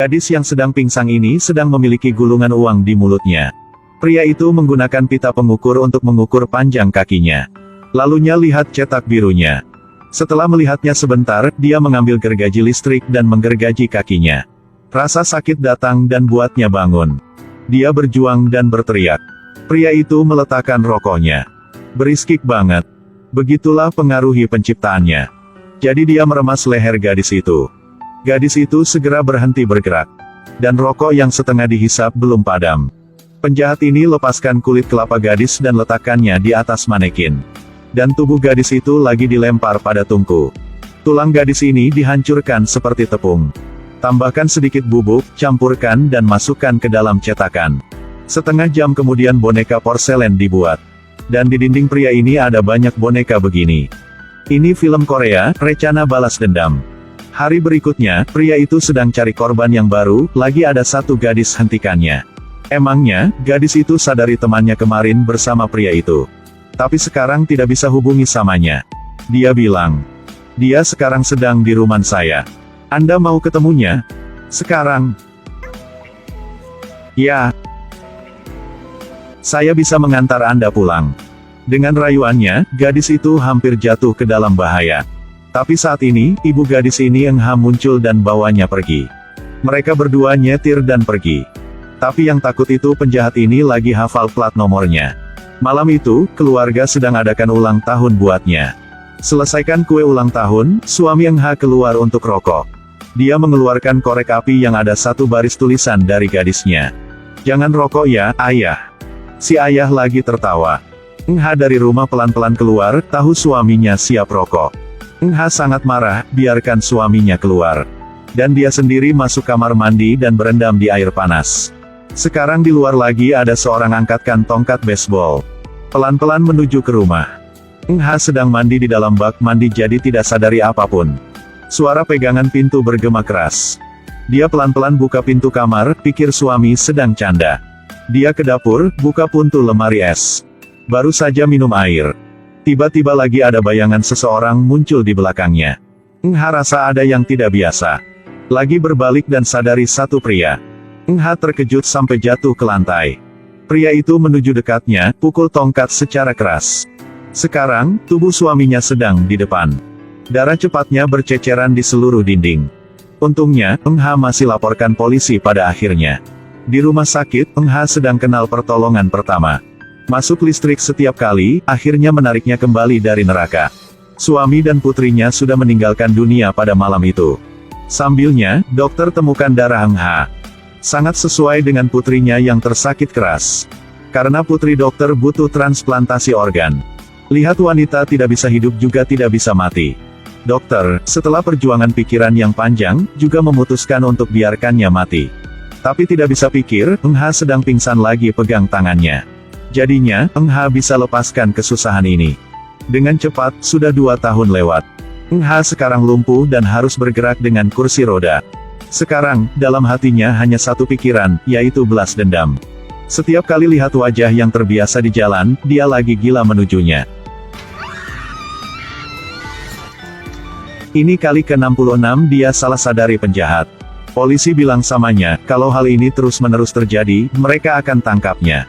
Gadis yang sedang pingsan ini sedang memiliki gulungan uang di mulutnya. Pria itu menggunakan pita pengukur untuk mengukur panjang kakinya. Lalunya lihat cetak birunya. Setelah melihatnya sebentar, dia mengambil gergaji listrik dan menggergaji kakinya. Rasa sakit datang dan buatnya bangun. Dia berjuang dan berteriak. Pria itu meletakkan rokoknya. Beriskik banget. Begitulah pengaruhi penciptaannya. Jadi dia meremas leher gadis itu. Gadis itu segera berhenti bergerak. Dan rokok yang setengah dihisap belum padam. Penjahat ini lepaskan kulit kelapa gadis dan letakkannya di atas manekin. Dan tubuh gadis itu lagi dilempar pada tungku. Tulang gadis ini dihancurkan seperti tepung. Tambahkan sedikit bubuk, campurkan dan masukkan ke dalam cetakan. Setengah jam kemudian boneka porselen dibuat. Dan di dinding pria ini ada banyak boneka begini. Ini film Korea, Rencana Balas Dendam. Hari berikutnya, pria itu sedang cari korban yang baru, lagi ada satu gadis hentikannya. Emangnya, gadis itu sadari temannya kemarin bersama pria itu. Tapi sekarang tidak bisa hubungi samanya. Dia bilang, dia sekarang sedang di rumah saya. Anda mau ketemunya? Sekarang? Ya. Saya bisa mengantar Anda pulang. Dengan rayuannya, gadis itu hampir jatuh ke dalam bahaya. Tapi saat ini, ibu gadis ini Engha muncul dan bawanya pergi. Mereka berdua nyetir dan pergi. Tapi yang takut itu penjahat ini lagi hafal plat nomornya. Malam itu, keluarga sedang adakan ulang tahun buatnya. Selesaikan kue ulang tahun, suami Engha keluar untuk rokok. Dia mengeluarkan korek api yang ada satu baris tulisan dari gadisnya. Jangan rokok ya, ayah. Si ayah lagi tertawa. Engha dari rumah pelan-pelan keluar, tahu suaminya siap rokok. Engha sangat marah, biarkan suaminya keluar. Dan dia sendiri masuk kamar mandi dan berendam di air panas. Sekarang di luar lagi ada seorang angkatkan tongkat baseball. Pelan-pelan menuju ke rumah. Engha sedang mandi di dalam bak mandi jadi tidak sadari apapun. Suara pegangan pintu bergema keras. Dia pelan-pelan buka pintu kamar, pikir suami sedang canda. Dia ke dapur, buka pintu lemari es. Baru saja minum air. Tiba-tiba lagi ada bayangan seseorang muncul di belakangnya. Engha rasa ada yang tidak biasa. Lagi berbalik dan sadari satu pria. Engha terkejut sampai jatuh ke lantai. Pria itu menuju dekatnya, pukul tongkat secara keras. Sekarang, tubuh suaminya sedang di depan. Darah cepatnya berceceran di seluruh dinding. Untungnya, Engha masih laporkan polisi pada akhirnya. Di rumah sakit, Engha sedang kenal pertolongan pertama. Masuk listrik setiap kali, akhirnya menariknya kembali dari neraka. Suami dan putrinya sudah meninggalkan dunia pada malam itu. Sambilnya, dokter temukan darah Engha. Sangat sesuai dengan putrinya yang tersakit keras. Karena putri dokter butuh transplantasi organ. Lihat wanita tidak bisa hidup juga tidak bisa mati. Dokter, setelah perjuangan pikiran yang panjang, juga memutuskan untuk biarkannya mati. Tapi tidak bisa pikir, Engha sedang pingsan lagi pegang tangannya. Jadinya, Engha bisa lepaskan kesusahan ini. Dengan cepat, sudah 2 tahun lewat. Engha sekarang lumpuh dan harus bergerak dengan kursi roda. Sekarang, dalam hatinya hanya satu pikiran, yaitu balas dendam. Setiap kali lihat wajah yang terbiasa di jalan, dia lagi gila menujunya. Ini kali ke-66 dia salah sadari penjahat. Polisi bilang samanya, kalau hal ini terus-menerus terjadi, mereka akan tangkapnya.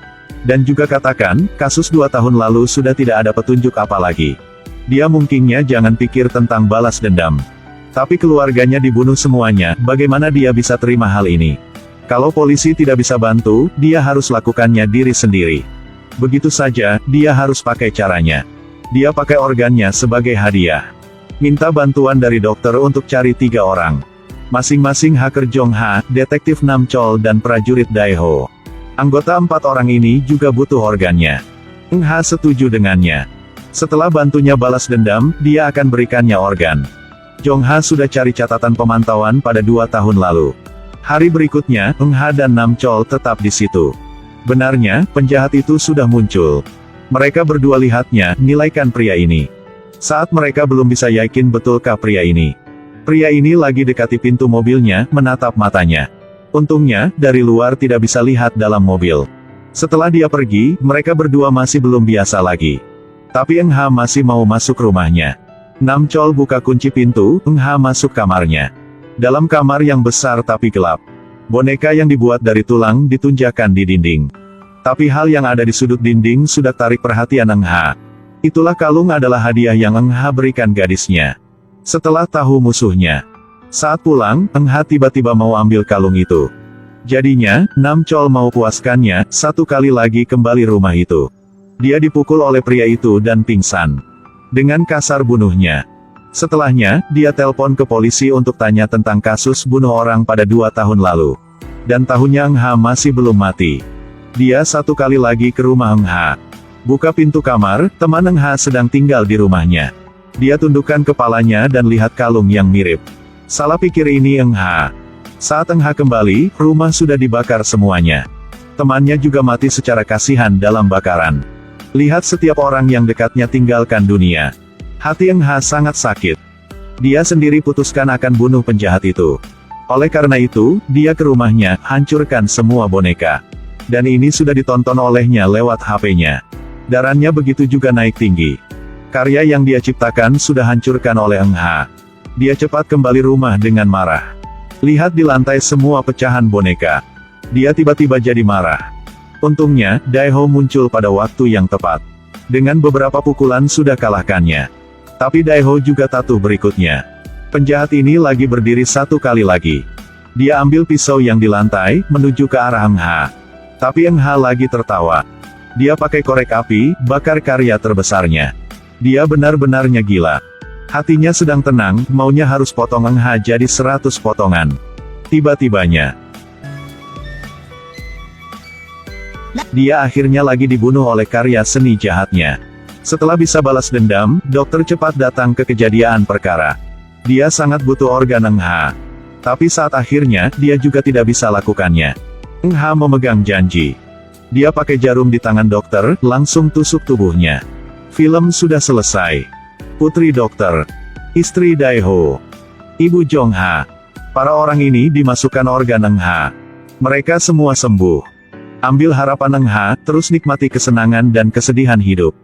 Dan juga katakan, kasus 2 tahun lalu sudah tidak ada petunjuk apa lagi. Dia mungkinnya jangan pikir tentang balas dendam. Tapi keluarganya dibunuh semuanya, bagaimana dia bisa terima hal ini? Kalau polisi tidak bisa bantu, dia harus lakukannya diri sendiri. Begitu saja, dia harus pakai caranya. Dia pakai organnya sebagai hadiah. Minta bantuan dari dokter untuk cari 3 orang. Masing-masing hacker Jong Ha, detektif Nam Chol dan prajurit Daeho. Anggota 4 orang ini juga butuh organnya. Engha setuju dengannya. Setelah bantunya balas dendam, dia akan berikannya organ. Jong Ha sudah cari catatan pemantauan pada 2 tahun lalu. Hari berikutnya, Engha dan Nam Chol tetap di situ. Benarnya, penjahat itu sudah muncul. Mereka berdua lihatnya, nilaikan pria ini. Saat mereka belum bisa yakin betulkah pria ini. Pria ini lagi dekati pintu mobilnya, menatap matanya. Untungnya, dari luar tidak bisa lihat dalam mobil. Setelah dia pergi, mereka berdua masih belum biasa lagi. Tapi Engha masih mau masuk rumahnya. Nam Chol buka kunci pintu, Engha masuk kamarnya. Dalam kamar yang besar tapi gelap. Boneka yang dibuat dari tulang ditunjukkan di dinding. Tapi hal yang ada di sudut dinding sudah tarik perhatian Eng Ha. Itulah kalung adalah hadiah yang Eng Ha berikan gadisnya. Setelah tahu musuhnya. Saat pulang, Eng Ha tiba-tiba mau ambil kalung itu. Jadinya, Nam Chol mau puaskannya, satu kali lagi kembali rumah itu. Dia dipukul oleh pria itu dan pingsan. Dengan kasar bunuhnya. Setelahnya, dia telepon ke polisi untuk tanya tentang kasus bunuh orang pada 2 tahun lalu. Dan tahunnya Eng Ha masih belum mati. Dia satu kali lagi ke rumah Eng Ha. Buka pintu kamar, teman Eng Ha sedang tinggal di rumahnya. Dia tundukkan kepalanya dan lihat kalung yang mirip. Salah pikir ini Eng Ha. Saat Eng Ha kembali, rumah sudah dibakar semuanya. Temannya juga mati secara kasihan dalam bakaran. Lihat setiap orang yang dekatnya tinggalkan dunia. Hati Eng Ha sangat sakit. Dia sendiri putuskan akan bunuh penjahat itu. Oleh karena itu, dia ke rumahnya, hancurkan semua boneka. Dan ini sudah ditonton olehnya lewat HP-nya. Darahnya begitu juga naik tinggi. Karya yang dia ciptakan sudah hancurkan oleh Eng Ha. Dia cepat kembali rumah dengan marah. Lihat di lantai semua pecahan boneka. Dia tiba-tiba jadi marah. Untungnya, Daiho muncul pada waktu yang tepat. Dengan beberapa pukulan sudah kalahkannya. Tapi Daiho juga tahu berikutnya. Penjahat ini lagi berdiri satu kali lagi. Dia ambil pisau yang di lantai, menuju ke arah Eng Ha. Tapi Eng Ha lagi tertawa. Dia pakai korek api, bakar karya terbesarnya. Dia benar-benarnya gila. Hatinya sedang tenang, maunya harus potong Eng Ha jadi 100 potongan. Tiba-tibanya. Dia akhirnya lagi dibunuh oleh karya seni jahatnya. Setelah bisa balas dendam, dokter cepat datang ke kejadian perkara. Dia sangat butuh organ Eng Ha. Tapi saat akhirnya, dia juga tidak bisa lakukannya. Eng Ha memegang janji. Dia pakai jarum di tangan dokter, langsung tusuk tubuhnya. Film sudah selesai. Putri dokter. Istri Daiho. Ibu Jong Ha. Para orang ini dimasukkan organ Eng Ha. Mereka semua sembuh. Ambil harapan Eng Ha, terus nikmati kesenangan dan kesedihan hidup.